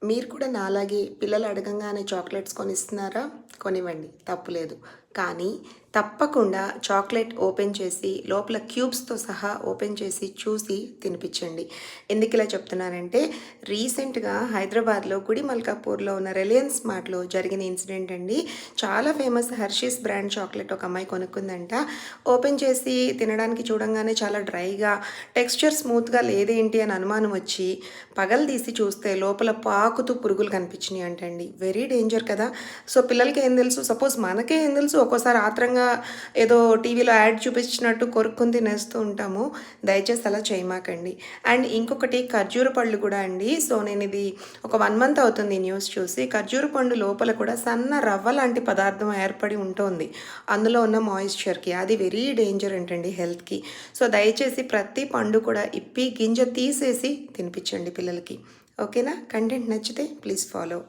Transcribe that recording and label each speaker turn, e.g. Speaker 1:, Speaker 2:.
Speaker 1: మీరు కూడా నాలాగే పిల్లలు అడగంగానే చాక్లెట్స్ కొనిస్తున్నారా? కొనివ్వండి, తప్పులేదు. కానీ తప్పకుండా చాక్లెట్ ఓపెన్ చేసి లోపల క్యూబ్స్‌తో సహా ఓపెన్ చేసి చూసి తినిపించండి. ఎందుకిలా చెప్తున్నానంటే రీసెంట్‌గా హైదరాబాద్‌లో గుడిమల్కాపూర్‌లో ఉన్న రిలయన్స్ మార్ట్‌లో జరిగిన ఇన్సిడెంట్ అండి. చాలా ఫేమస్ హెర్షీస్ బ్రాండ్ చాక్లెట్ ఒక అమ్మాయి కొనుక్కుందంట. ఓపెన్ చేసి తినడానికి చూడంగానే చాలా డ్రైగా, టెక్స్చర్ స్మూత్‌గా లేదేంటి అని అనుమానం వచ్చి పగలదీసి చూస్తే లోపల పాకుతూ పురుగులు కనిపించినాయి అంటండి. వెరీ డేంజర్ కదా! సో, పిల్లలకి ఏం తెలుసు? సపోజ్ మనకే ఏం తెలుసు? ఒక్కోసారి ఆత్రంగా ఏదో టీవీలో యాడ్ చూపించినట్టు కొరుక్కొని తినేస్తూ ఉంటాము. దయచేసి అలా చేయమాకండి. అండ్ ఇంకొకటి ఖర్జూర పళ్ళు కూడా అండి. సో, నేనిది ఒక 1 మంత్ అవుతుంది ఈ న్యూస్ చూసి. ఖర్జూర పండు లోపల కూడా సన్న రవ్వ లాంటి పదార్థం ఏర్పడి ఉంటోంది. అందులో ఉన్న మాయిశ్చర్‌కి. అది వెరీ డేంజర్ అంటండి హెల్త్‌కి. సో, దయచేసి ప్రతి పండు కూడా ఇప్పి గింజ తీసేసి తినిపించండి పిల్లలకి. ఓకేనా? కంటెంట్ నచ్చితే ప్లీజ్ ఫాలో.